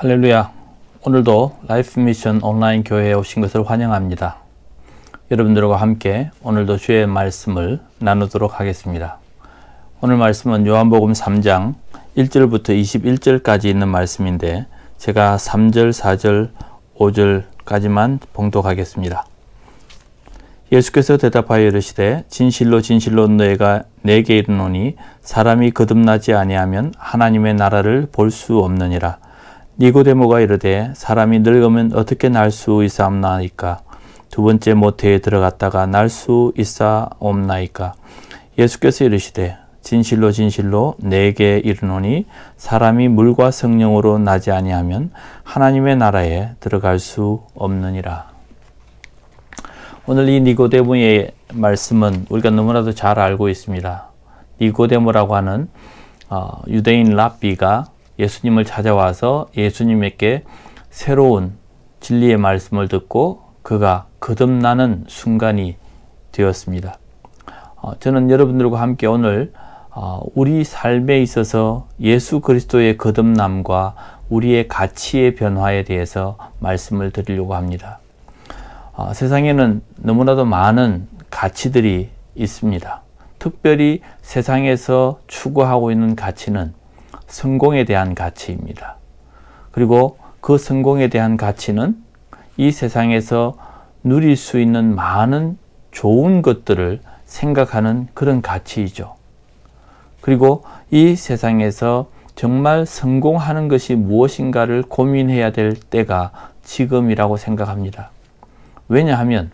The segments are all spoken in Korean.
할렐루야. 오늘도 라이프 미션 온라인 교회에 오신 것을 환영합니다. 여러분들과 함께 오늘도 주의 말씀을 나누도록 하겠습니다. 오늘 말씀은 요한복음 3장 1절부터 21절까지 있는 말씀인데 제가 3절, 4절, 5절까지만 봉독하겠습니다. 예수께서 대답하여 이르시되 진실로 진실로 너희가 내게 이르노니 사람이 거듭나지 아니하면 하나님의 나라를 볼 수 없느니라. 니고데모가 이르되 사람이 늙으면 어떻게 날 수 있사옵나이까? 두 번째 모태에 들어갔다가 날 수 있사옵나이까? 예수께서 이르시되 진실로 진실로 내게 이르노니 사람이 물과 성령으로 나지 아니하면 하나님의 나라에 들어갈 수 없느니라. 오늘 이 니고데모의 말씀은 우리가 너무나도 잘 알고 있습니다. 니고데모라고 하는 유대인 랍비가 예수님을 찾아와서 예수님에게 새로운 진리의 말씀을 듣고 그가 거듭나는 순간이 되었습니다. 저는 여러분들과 함께 오늘 우리 삶에 있어서 예수 그리스도의 거듭남과 우리의 가치의 변화에 대해서 말씀을 드리려고 합니다. 세상에는 너무나도 많은 가치들이 있습니다. 특별히 세상에서 추구하고 있는 가치는 성공에 대한 가치입니다. 그리고 그 성공에 대한 가치는 이 세상에서 누릴 수 있는 많은 좋은 것들을 생각하는 그런 가치이죠. 그리고 이 세상에서 정말 성공하는 것이 무엇인가를 고민해야 될 때가 지금이라고 생각합니다. 왜냐하면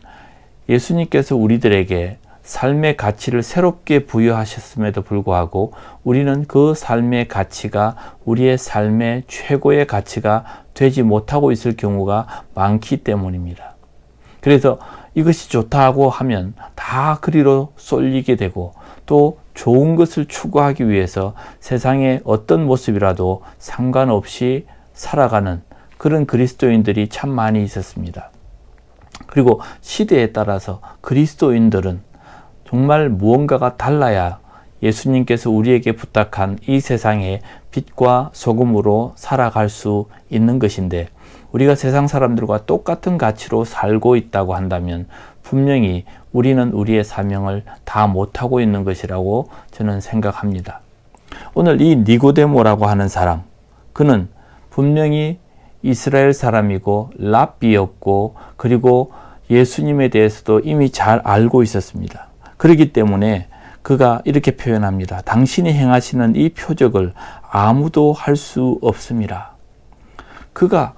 예수님께서 우리들에게 삶의 가치를 새롭게 부여하셨음에도 불구하고 우리는 그 삶의 가치가 우리의 삶의 최고의 가치가 되지 못하고 있을 경우가 많기 때문입니다. 그래서 이것이 좋다고 하면 다 그리로 쏠리게 되고 또 좋은 것을 추구하기 위해서 세상의 어떤 모습이라도 상관없이 살아가는 그런 그리스도인들이 참 많이 있었습니다. 그리고 시대에 따라서 그리스도인들은 정말 무언가가 달라야 예수님께서 우리에게 부탁한 이 세상에 빛과 소금으로 살아갈 수 있는 것인데 우리가 세상 사람들과 똑같은 가치로 살고 있다고 한다면 분명히 우리는 우리의 사명을 다 못하고 있는 것이라고 저는 생각합니다. 오늘 이 니고데모라고 하는 사람, 그는 분명히 이스라엘 사람이고 랍비였고 그리고 예수님에 대해서도 이미 잘 알고 있었습니다. 그렇기 때문에 그가 이렇게 표현합니다. 당신이 행하시는 이 표적을 아무도 할 수 없습니다. 그가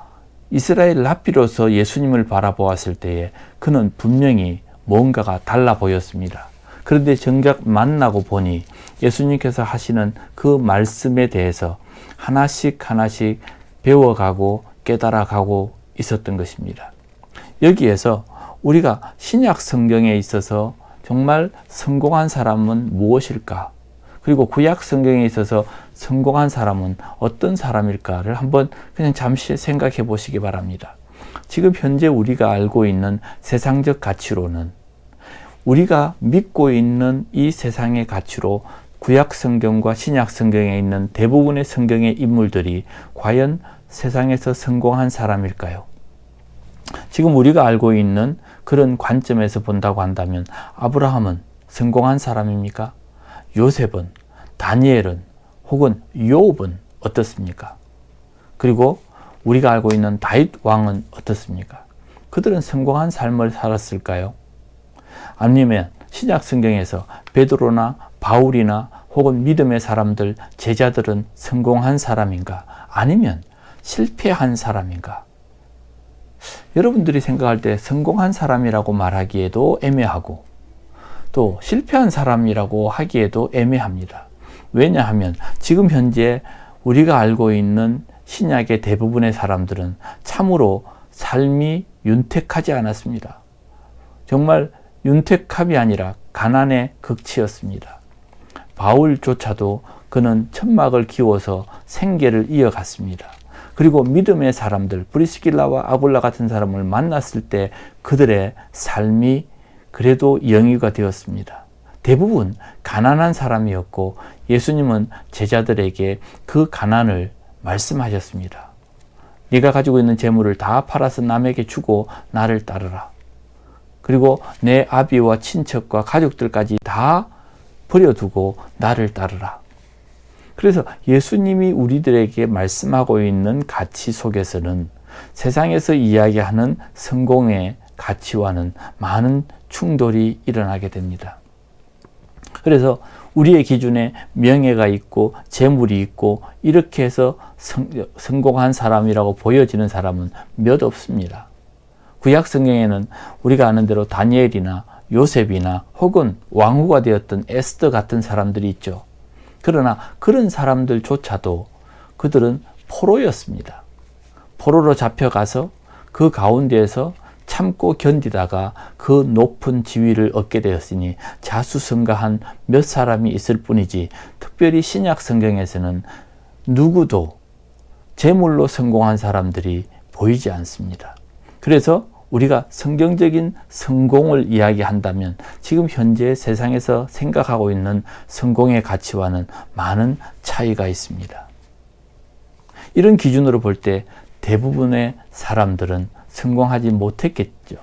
이스라엘 랍비로서 예수님을 바라보았을 때에 그는 분명히 뭔가가 달라 보였습니다. 그런데 정작 만나고 보니 예수님께서 하시는 그 말씀에 대해서 하나씩 하나씩 배워가고 깨달아가고 있었던 것입니다. 여기에서 우리가 신약 성경에 있어서 정말 성공한 사람은 무엇일까? 그리고 구약 성경에 있어서 성공한 사람은 어떤 사람일까를 한번 그냥 잠시 생각해 보시기 바랍니다. 지금 현재 우리가 알고 있는 세상적 가치로는 우리가 믿고 있는 이 세상의 가치로 구약 성경과 신약 성경에 있는 대부분의 성경의 인물들이 과연 세상에서 성공한 사람일까요? 지금 우리가 알고 있는 그런 관점에서 본다고 한다면 아브라함은 성공한 사람입니까? 요셉은, 다니엘은, 혹은 욥은 어떻습니까? 그리고 우리가 알고 있는 다윗 왕은 어떻습니까? 그들은 성공한 삶을 살았을까요? 아니면 신약 성경에서 베드로나 바울이나 혹은 믿음의 사람들, 제자들은 성공한 사람인가? 아니면 실패한 사람인가? 여러분들이 생각할 때 성공한 사람이라고 말하기에도 애매하고 또 실패한 사람이라고 하기에도 애매합니다. 왜냐하면 지금 현재 우리가 알고 있는 신약의 대부분의 사람들은 참으로 삶이 윤택하지 않았습니다. 정말 윤택함이 아니라 가난의 극치였습니다. 바울조차도 그는 천막을 기워서 생계를 이어갔습니다. 그리고 믿음의 사람들, 브리스길라와 아굴라 같은 사람을 만났을 때 그들의 삶이 그래도 영위가 되었습니다. 대부분 가난한 사람이었고 예수님은 제자들에게 그 가난을 말씀하셨습니다. 네가 가지고 있는 재물을 다 팔아서 남에게 주고 나를 따르라. 그리고 내 아비와 친척과 가족들까지 다 버려두고 나를 따르라. 그래서 예수님이 우리들에게 말씀하고 있는 가치 속에서는 세상에서 이야기하는 성공의 가치와는 많은 충돌이 일어나게 됩니다. 그래서 우리의 기준에 명예가 있고 재물이 있고 이렇게 해서 성공한 사람이라고 보여지는 사람은 몇 없습니다. 구약 성경에는 우리가 아는 대로 다니엘이나 요셉이나 혹은 왕후가 되었던 에스더 같은 사람들이 있죠. 그러나 그런 사람들조차도 그들은 포로였습니다. 포로로 잡혀가서 그 가운데에서 참고 견디다가 그 높은 지위를 얻게 되었으니 자수성가한 몇 사람이 있을 뿐이지, 특별히 신약 성경에서는 누구도 재물로 성공한 사람들이 보이지 않습니다. 그래서 우리가 성경적인 성공을 이야기한다면 지금 현재 세상에서 생각하고 있는 성공의 가치와는 많은 차이가 있습니다. 이런 기준으로 볼 때 대부분의 사람들은 성공하지 못했겠죠.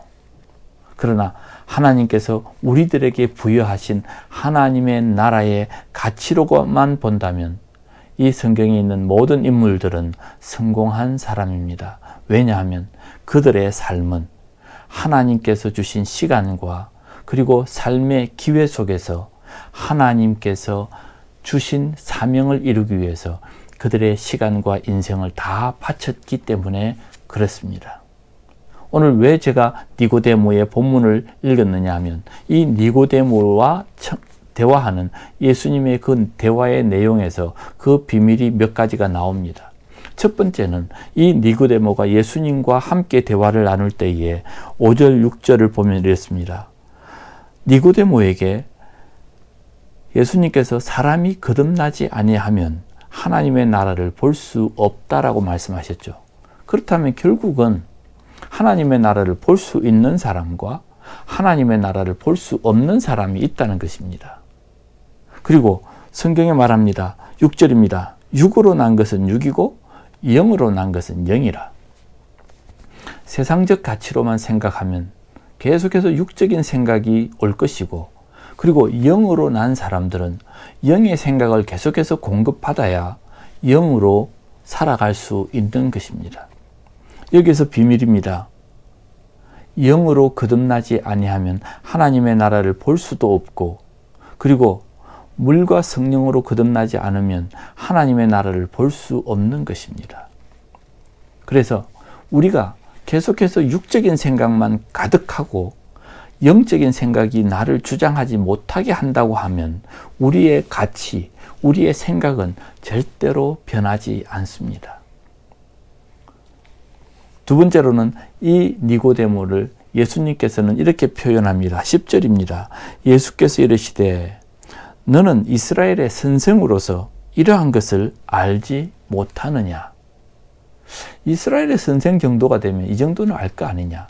그러나 하나님께서 우리들에게 부여하신 하나님의 나라의 가치로만 본다면 이 성경에 있는 모든 인물들은 성공한 사람입니다. 왜냐하면 그들의 삶은 하나님께서 주신 시간과 그리고 삶의 기회 속에서 하나님께서 주신 사명을 이루기 위해서 그들의 시간과 인생을 다 바쳤기 때문에 그렇습니다. 오늘 왜 제가 니고데모의 본문을 읽었느냐 하면 이 니고데모와 대화하는 예수님의 그 대화의 내용에서 그 비밀이 몇 가지가 나옵니다. 첫 번째는 이 니고데모가 예수님과 함께 대화를 나눌 때에 5절, 6절을 보면 이랬습니다. 니고데모에게 예수님께서 사람이 거듭나지 아니하면 하나님의 나라를 볼 수 없다라고 말씀하셨죠. 그렇다면 결국은 하나님의 나라를 볼 수 있는 사람과 하나님의 나라를 볼 수 없는 사람이 있다는 것입니다. 그리고 성경에 말합니다. 6절입니다. 육으로 난 것은 육이고 영으로 난 것은 영이라. 세상적 가치로만 생각하면 계속해서 육적인 생각이 올 것이고, 그리고 영으로 난 사람들은 영의 생각을 계속해서 공급받아야 영으로 살아갈 수 있는 것입니다. 여기서 비밀입니다. 영으로 거듭나지 아니하면 하나님의 나라를 볼 수도 없고, 그리고 물과 성령으로 거듭나지 않으면 하나님의 나라를 볼 수 없는 것입니다. 그래서 우리가 계속해서 육적인 생각만 가득하고 영적인 생각이 나를 주장하지 못하게 한다고 하면 우리의 가치, 우리의 생각은 절대로 변하지 않습니다. 두 번째로는 이 니고데모를 예수님께서는 이렇게 표현합니다. 10절입니다. 예수께서 이르시되 너는 이스라엘의 선생으로서 이러한 것을 알지 못하느냐. 이스라엘의 선생 정도가 되면 이 정도는 알 거 아니냐.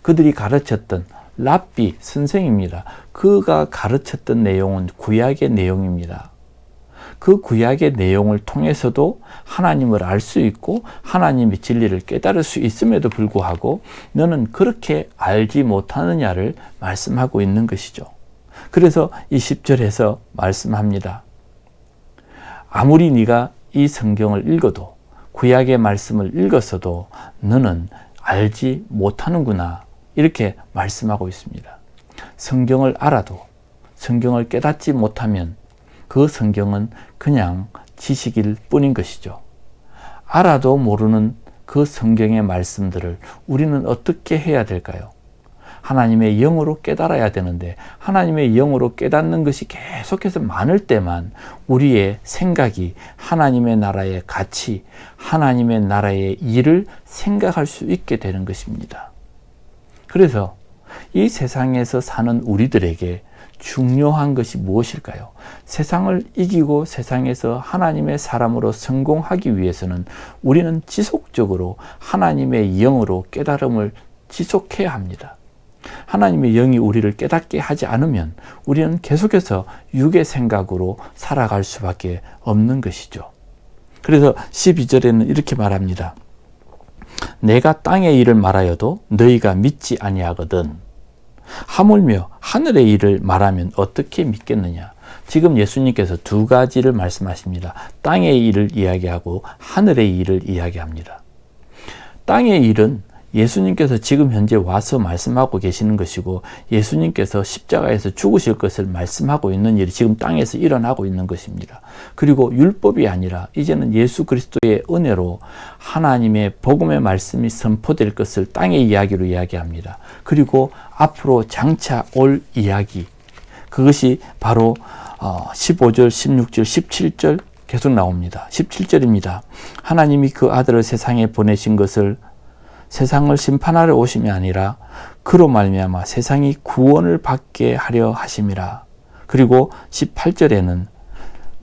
그들이 가르쳤던 랍비 선생입니다. 그가 가르쳤던 내용은 구약의 내용입니다. 그 구약의 내용을 통해서도 하나님을 알 수 있고 하나님의 진리를 깨달을 수 있음에도 불구하고 너는 그렇게 알지 못하느냐를 말씀하고 있는 것이죠. 그래서 이 10절에서 말씀합니다. 아무리 네가 이 성경을 읽어도, 구약의 말씀을 읽었어도 너는 알지 못하는구나, 이렇게 말씀하고 있습니다. 성경을 알아도 성경을 깨닫지 못하면 그 성경은 그냥 지식일 뿐인 것이죠. 알아도 모르는 그 성경의 말씀들을 우리는 어떻게 해야 될까요? 하나님의 영으로 깨달아야 되는데 하나님의 영으로 깨닫는 것이 계속해서 많을 때만 우리의 생각이 하나님의 나라의 가치, 하나님의 나라의 일을 생각할 수 있게 되는 것입니다. 그래서 이 세상에서 사는 우리들에게 중요한 것이 무엇일까요? 세상을 이기고 세상에서 하나님의 사람으로 성공하기 위해서는 우리는 지속적으로 하나님의 영으로 깨달음을 지속해야 합니다. 하나님의 영이 우리를 깨닫게 하지 않으면 우리는 계속해서 육의 생각으로 살아갈 수밖에 없는 것이죠. 그래서 12절에는 이렇게 말합니다. 내가 땅의 일을 말하여도 너희가 믿지 아니하거든. 하물며 하늘의 일을 말하면 어떻게 믿겠느냐. 지금 예수님께서 두 가지를 말씀하십니다. 땅의 일을 이야기하고 하늘의 일을 이야기합니다. 땅의 일은 예수님께서 지금 현재 와서 말씀하고 계시는 것이고, 예수님께서 십자가에서 죽으실 것을 말씀하고 있는 일이 지금 땅에서 일어나고 있는 것입니다. 그리고 율법이 아니라 이제는 예수 그리스도의 은혜로 하나님의 복음의 말씀이 선포될 것을 땅의 이야기로 이야기합니다. 그리고 앞으로 장차 올 이야기, 그것이 바로 15절, 16절, 17절 계속 나옵니다. 17절입니다. 하나님이 그 아들을 세상에 보내신 것을 세상을 심판하러 오심이 아니라 그로 말미암아 세상이 구원을 받게 하려 하심이라. 그리고 18절에는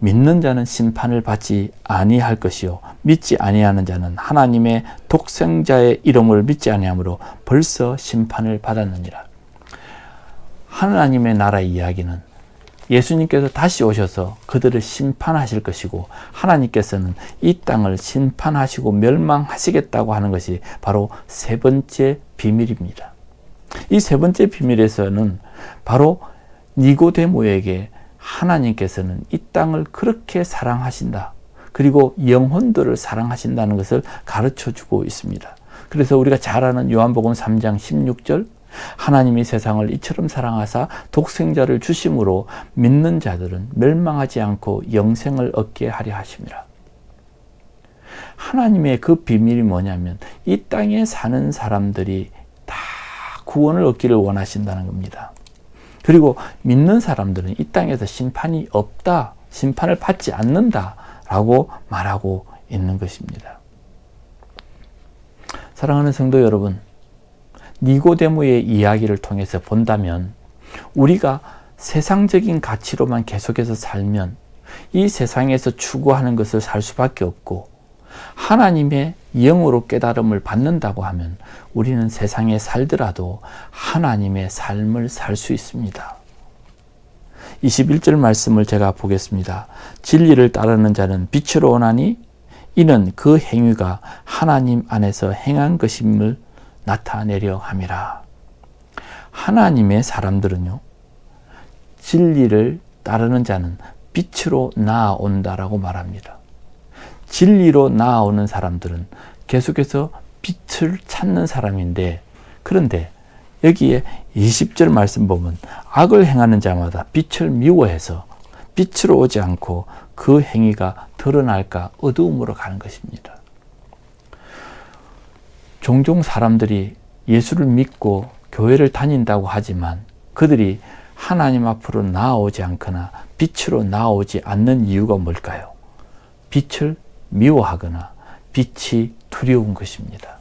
믿는 자는 심판을 받지 아니할 것이요 믿지 아니하는 자는 하나님의 독생자의 이름을 믿지 아니하므로 벌써 심판을 받았느니라. 하나님의 나라의 이야기는 예수님께서 다시 오셔서 그들을 심판하실 것이고, 하나님께서는 이 땅을 심판하시고 멸망하시겠다고 하는 것이 바로 세 번째 비밀입니다. 이 세 번째 비밀에서는 바로 니고데모에게 하나님께서는 이 땅을 그렇게 사랑하신다, 그리고 영혼들을 사랑하신다는 것을 가르쳐주고 있습니다. 그래서 우리가 잘 아는 요한복음 3장 16절, 하나님이 세상을 이처럼 사랑하사 독생자를 주심으로 믿는 자들은 멸망하지 않고 영생을 얻게 하려 하심이라. 하나님의 그 비밀이 뭐냐면 이 땅에 사는 사람들이 다 구원을 얻기를 원하신다는 겁니다. 그리고 믿는 사람들은 이 땅에서 심판이 없다, 심판을 받지 않는다 라고 말하고 있는 것입니다. 사랑하는 성도 여러분, 니고데모의 이야기를 통해서 본다면 우리가 세상적인 가치로만 계속해서 살면 이 세상에서 추구하는 것을 살 수밖에 없고, 하나님의 영으로 깨달음을 받는다고 하면 우리는 세상에 살더라도 하나님의 삶을 살 수 있습니다. 21절 말씀을 제가 보겠습니다. 진리를 따르는 자는 빛으로 오나니 이는 그 행위가 하나님 안에서 행한 것임을 나타내려 함이라. 하나님의 사람들은요, 진리를 따르는 자는 빛으로 나아온다라고 말합니다. 진리로 나아오는 사람들은 계속해서 빛을 찾는 사람인데, 그런데 여기에 20절 말씀 보면 악을 행하는 자마다 빛을 미워해서 빛으로 오지 않고 그 행위가 드러날까 어두움으로 가는 것입니다. 종종 사람들이 예수를 믿고 교회를 다닌다고 하지만 그들이 하나님 앞으로 나아오지 않거나 빛으로 나아오지 않는 이유가 뭘까요? 빛을 미워하거나 빛이 두려운 것입니다.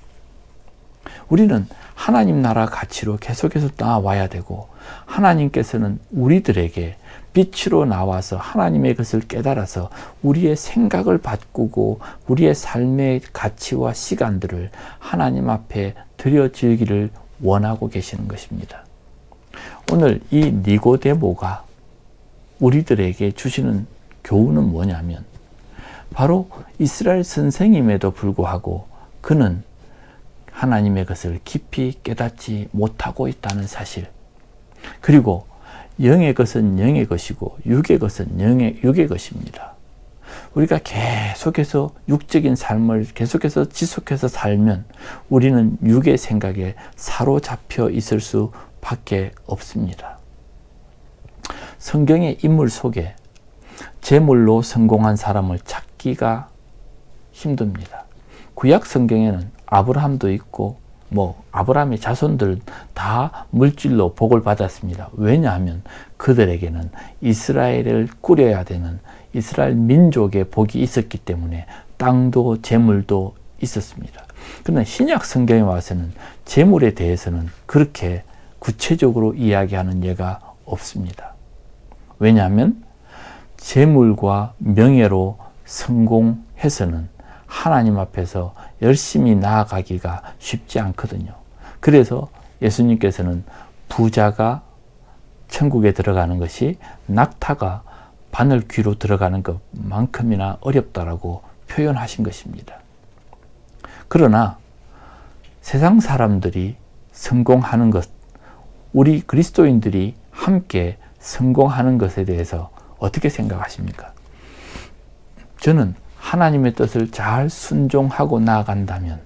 우리는 하나님 나라 가치로 계속해서 나아와야 되고, 하나님께서는 우리들에게 빛으로 나와서 하나님의 것을 깨달아서 우리의 생각을 바꾸고 우리의 삶의 가치와 시간들을 하나님 앞에 드려지기를 원하고 계시는 것입니다. 오늘 이 니고데모가 우리들에게 주시는 교훈은 뭐냐면, 바로 이스라엘 선생임에도 불구하고 그는 하나님의 것을 깊이 깨닫지 못하고 있다는 사실, 그리고 영의 것은 영의 것이고 육의 것은 육의 것입니다. 우리가 계속해서 육적인 삶을 계속해서 지속해서 살면 우리는 육의 생각에 사로잡혀 있을 수밖에 없습니다. 성경의 인물 속에 재물로 성공한 사람을 찾기가 힘듭니다. 구약 성경에는 아브라함도 있고 아브라함의 자손들 다 물질로 복을 받았습니다. 왜냐하면 그들에게는 이스라엘을 꾸려야 되는 이스라엘 민족의 복이 있었기 때문에 땅도 재물도 있었습니다. 그러나 신약 성경에 와서는 재물에 대해서는 그렇게 구체적으로 이야기하는 예가 없습니다. 왜냐하면 재물과 명예로 성공해서는 하나님 앞에서 열심히 나아가기가 쉽지 않거든요. 그래서 예수님께서는 부자가 천국에 들어가는 것이 낙타가 바늘 귀로 들어가는 것만큼이나 어렵다라고 표현하신 것입니다. 그러나 세상 사람들이 성공하는 것, 우리 그리스도인들이 함께 성공하는 것에 대해서 어떻게 생각하십니까? 저는 하나님의 뜻을 잘 순종하고 나아간다면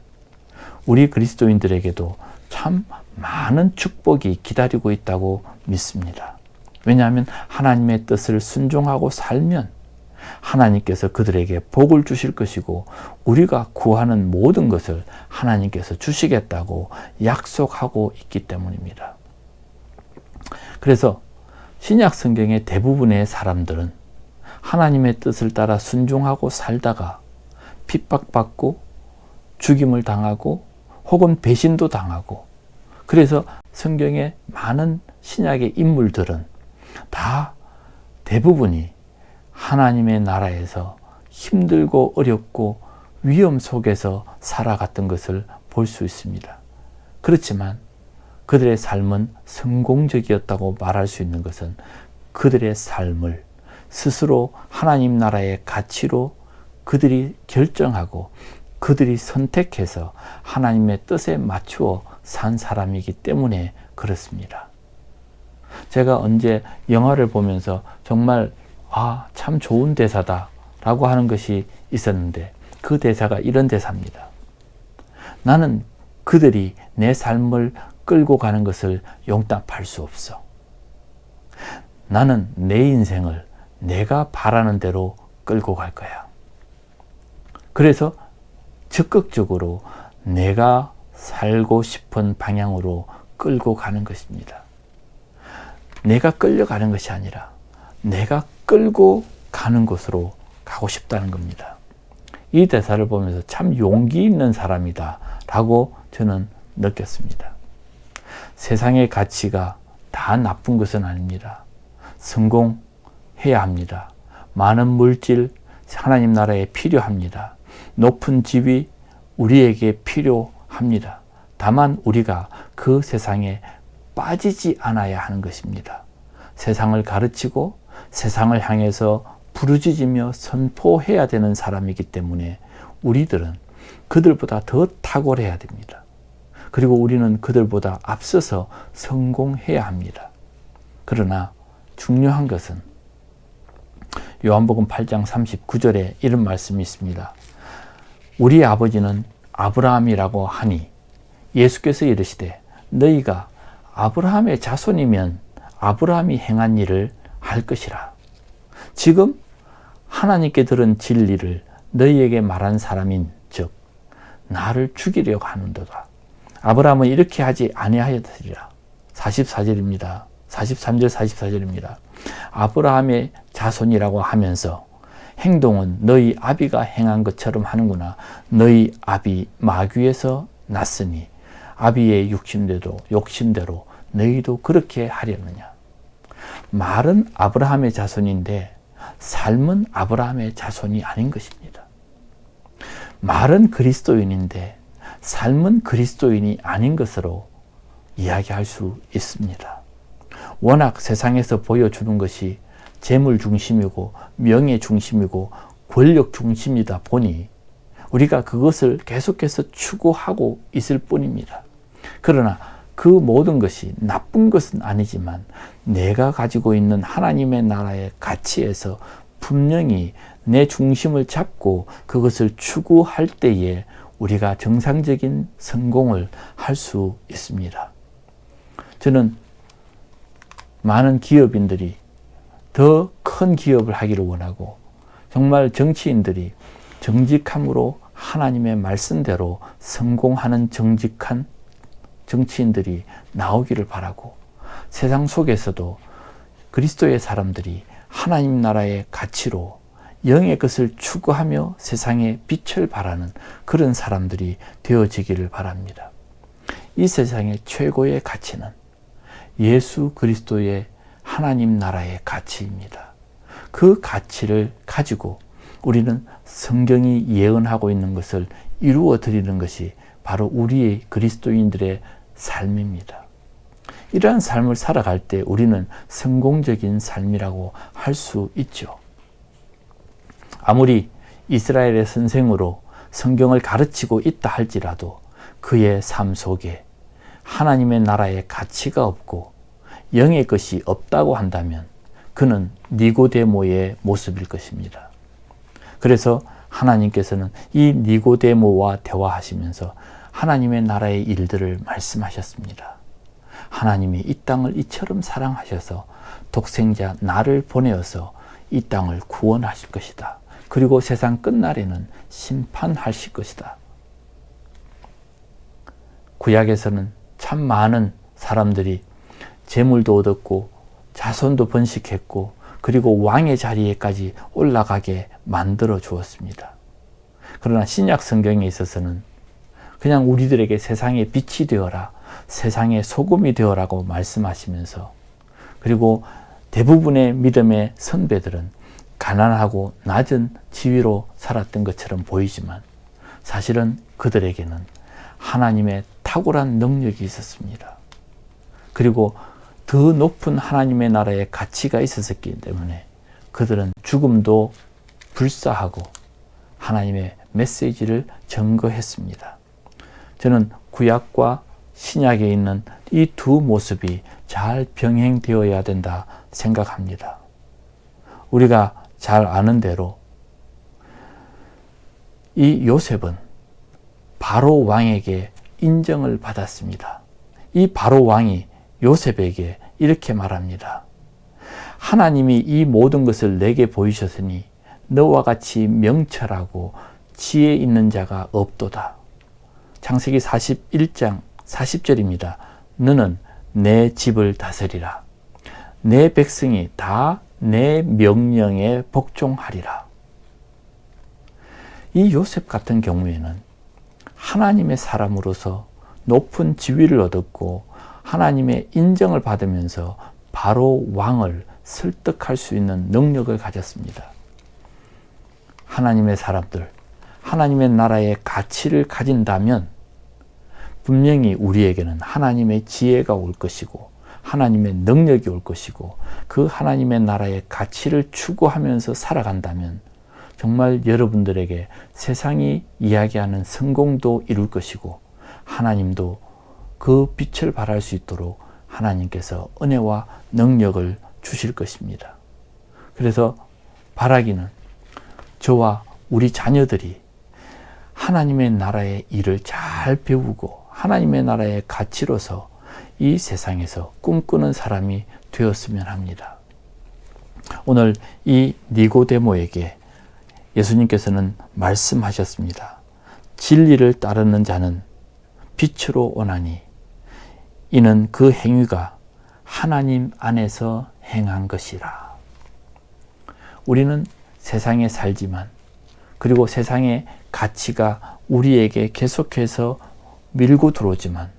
우리 그리스도인들에게도 참 많은 축복이 기다리고 있다고 믿습니다. 왜냐하면 하나님의 뜻을 순종하고 살면 하나님께서 그들에게 복을 주실 것이고 우리가 구하는 모든 것을 하나님께서 주시겠다고 약속하고 있기 때문입니다. 그래서 신약 성경의 대부분의 사람들은 하나님의 뜻을 따라 순종하고 살다가 핍박받고 죽임을 당하고 혹은 배신도 당하고, 그래서 성경의 많은 신약의 인물들은 다 대부분이 하나님의 나라에서 힘들고 어렵고 위험 속에서 살아갔던 것을 볼 수 있습니다. 그렇지만 그들의 삶은 성공적이었다고 말할 수 있는 것은 그들의 삶을 스스로 하나님 나라의 가치로 그들이 결정하고 그들이 선택해서 하나님의 뜻에 맞추어 산 사람이기 때문에 그렇습니다. 제가 언제 영화를 보면서 정말 참 좋은 대사다 라고 하는 것이 있었는데, 그 대사가 이런 대사입니다. 나는 그들이 내 삶을 끌고 가는 것을 용납할 수 없어. 나는 내 인생을 내가 바라는 대로 끌고 갈 거야. 그래서 적극적으로 내가 살고 싶은 방향으로 끌고 가는 것입니다. 내가 끌려가는 것이 아니라 내가 끌고 가는 곳으로 가고 싶다는 겁니다. 이 대사를 보면서 참 용기 있는 사람이다 라고 저는 느꼈습니다. 세상의 가치가 다 나쁜 것은 아닙니다. 성공해야 합니다. 많은 물질, 하나님 나라에 필요합니다. 높은 지위, 우리에게 필요합니다. 다만 우리가 그 세상에 빠지지 않아야 하는 것입니다. 세상을 가르치고 세상을 향해서 부르짖으며 선포해야 되는 사람이기 때문에 우리들은 그들보다 더 탁월해야 됩니다. 그리고 우리는 그들보다 앞서서 성공해야 합니다. 그러나 중요한 것은 요한복음 8장 39절에 이런 말씀이 있습니다. 우리 아버지는 아브라함이라고 하니 예수께서 이르시되 너희가 아브라함의 자손이면 아브라함이 행한 일을 할 것이라. 지금 하나님께 들은 진리를 너희에게 말한 사람인 즉 나를 죽이려고 하는도다. 아브라함은 이렇게 하지 아니하였으리라. 44절입니다. 43절 44절입니다. 아브라함의 자손이라고 하면서 행동은 너희 아비가 행한 것처럼 하는구나. 너희 아비 마귀에서 났으니 아비의 욕심대로 너희도 그렇게 하려느냐. 말은 아브라함의 자손인데 삶은 아브라함의 자손이 아닌 것입니다. 말은 그리스도인인데 삶은 그리스도인이 아닌 것으로 이야기할 수 있습니다. 워낙 세상에서 보여주는 것이 재물 중심이고 명예 중심이고 권력 중심이다 보니 우리가 그것을 계속해서 추구하고 있을 뿐입니다. 그러나 그 모든 것이 나쁜 것은 아니지만 내가 가지고 있는 하나님의 나라의 가치에서 분명히 내 중심을 잡고 그것을 추구할 때에 우리가 정상적인 성공을 할 수 있습니다. 저는 많은 기업인들이 더 큰 기업을 하기를 원하고 정말 정치인들이 정직함으로 하나님의 말씀대로 성공하는 정직한 정치인들이 나오기를 바라고, 세상 속에서도 그리스도의 사람들이 하나님 나라의 가치로 영의 것을 추구하며 세상에 빛을 발하는 그런 사람들이 되어지기를 바랍니다. 이 세상의 최고의 가치는 예수 그리스도의 하나님 나라의 가치입니다. 그 가치를 가지고 우리는 성경이 예언하고 있는 것을 이루어 드리는 것이 바로 우리의 그리스도인들의 삶입니다. 이러한 삶을 살아갈 때 우리는 성공적인 삶이라고 할 수 있죠. 아무리 이스라엘의 선생으로 성경을 가르치고 있다 할지라도 그의 삶 속에 하나님의 나라의 가치가 없고 영의 것이 없다고 한다면 그는 니고데모의 모습일 것입니다. 그래서 하나님께서는 이 니고데모와 대화하시면서 하나님의 나라의 일들을 말씀하셨습니다. 하나님이 이 땅을 이처럼 사랑하셔서 독생자 나를 보내어서 이 땅을 구원하실 것이다. 그리고 세상 끝날에는 심판하실 것이다. 구약에서는 참 많은 사람들이 재물도 얻었고 자손도 번식했고 그리고 왕의 자리에까지 올라가게 만들어 주었습니다. 그러나 신약 성경에 있어서는 그냥 우리들에게 세상의 빛이 되어라, 세상의 소금이 되어라고 말씀하시면서, 그리고 대부분의 믿음의 선배들은 가난하고 낮은 지위로 살았던 것처럼 보이지만 사실은 그들에게는 하나님의 탁월한 능력이 있었습니다. 그리고 더 높은 하나님의 나라의 가치가 있었기 때문에 그들은 죽음도 불사하고 하나님의 메시지를 전거했습니다. 저는 구약과 신약에 있는 이 두 모습이 잘 병행되어야 된다 생각합니다. 우리가 잘 아는 대로 이 요셉은 바로 왕에게 인정을 받았습니다. 이 바로 왕이 요셉에게 이렇게 말합니다. 하나님이 이 모든 것을 내게 보이셨으니 너와 같이 명철하고 지혜 있는 자가 없도다. 창세기 41장 40절입니다. 너는 내 집을 다스리라. 내 백성이 다 내 명령에 복종하리라. 이 요셉 같은 경우에는 하나님의 사람으로서 높은 지위를 얻었고 하나님의 인정을 받으면서 바로 왕을 설득할 수 있는 능력을 가졌습니다. 하나님의 사람들, 하나님의 나라의 가치를 가진다면 분명히 우리에게는 하나님의 지혜가 올 것이고 하나님의 능력이 올 것이고 그 하나님의 나라의 가치를 추구하면서 살아간다면 정말 여러분들에게 세상이 이야기하는 성공도 이룰 것이고 하나님도 그 빛을 발할 수 있도록 하나님께서 은혜와 능력을 주실 것입니다. 그래서 바라기는 저와 우리 자녀들이 하나님의 나라의 일을 잘 배우고 하나님의 나라의 가치로서 이 세상에서 꿈꾸는 사람이 되었으면 합니다. 오늘 이 니고데모에게 예수님께서는 말씀하셨습니다. 진리를 따르는 자는 빛으로 오나니 이는 그 행위가 하나님 안에서 행한 것이라. 우리는 세상에 살지만 그리고 세상의 가치가 우리에게 계속해서 밀고 들어오지만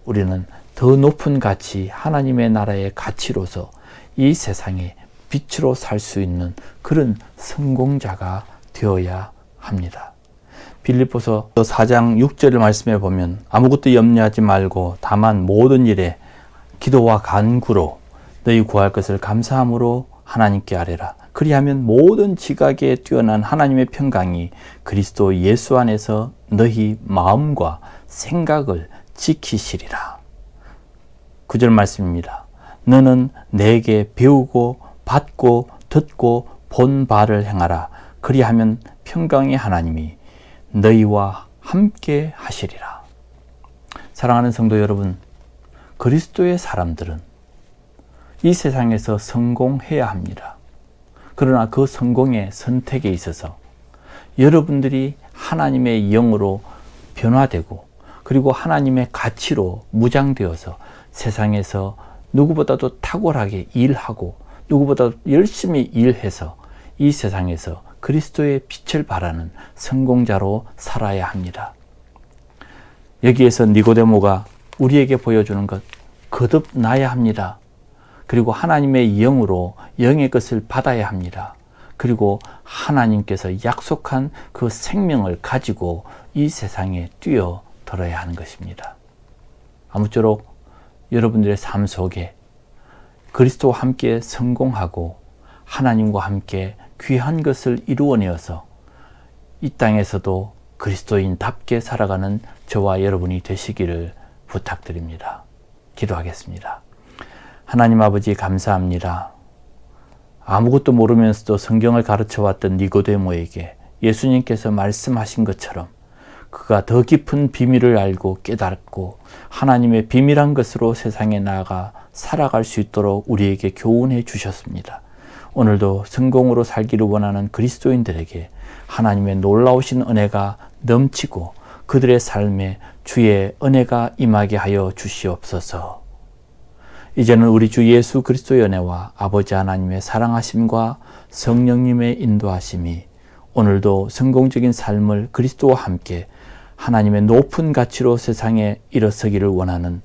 우리는 더 높은 가치, 하나님의 나라의 가치로서 이 세상에 빛으로 살 수 있는 그런 성공자가 되어야 합니다. 빌립보서 4장 6절을 말씀해 보면 아무것도 염려하지 말고 다만 모든 일에 기도와 간구로 너희 구할 것을 감사함으로 하나님께 아뢰라. 그리하면 모든 지각에 뛰어난 하나님의 평강이 그리스도 예수 안에서 너희 마음과 생각을 지키시리라. 9절 말씀입니다. 너는 내게 배우고 받고 듣고 본 바를 행하라. 그리하면 평강의 하나님이 너희와 함께 하시리라. 사랑하는 성도 여러분, 그리스도의 사람들은 이 세상에서 성공해야 합니다. 그러나 그 성공의 선택에 있어서 여러분들이 하나님의 영으로 변화되고 그리고 하나님의 가치로 무장되어서 세상에서 누구보다도 탁월하게 일하고 누구보다 열심히 일해서 이 세상에서 그리스도의 빛을 발하는 성공자로 살아야 합니다. 여기에서 니고데모가 우리에게 보여주는 것, 거듭나야 합니다. 그리고 하나님의 영으로 영의 것을 받아야 합니다. 그리고 하나님께서 약속한 그 생명을 가지고 이 세상에 뛰어들어야 하는 것입니다. 아무쪼록 여러분들의 삶 속에 그리스도와 함께 성공하고 하나님과 함께 귀한 것을 이루어내어서 이 땅에서도 그리스도인답게 살아가는 저와 여러분이 되시기를 부탁드립니다. 기도하겠습니다. 하나님 아버지 감사합니다. 아무것도 모르면서도 성경을 가르쳐왔던 니고데모에게 예수님께서 말씀하신 것처럼 그가 더 깊은 비밀을 알고 깨닫고 하나님의 비밀한 것으로 세상에 나아가 살아갈 수 있도록 우리에게 교훈해 주셨습니다. 오늘도 성공으로 살기를 원하는 그리스도인들에게 하나님의 놀라우신 은혜가 넘치고 그들의 삶에 주의 은혜가 임하게 하여 주시옵소서. 이제는 우리 주 예수 그리스도의 은혜와 아버지 하나님의 사랑하심과 성령님의 인도하심이 오늘도 성공적인 삶을 그리스도와 함께 하나님의 높은 가치로 세상에 일어서기를 원하는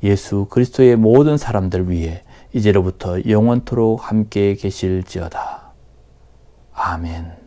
예수 그리스도의 모든 사람들 위해 이제로부터 영원토록 함께 계실지어다. 아멘.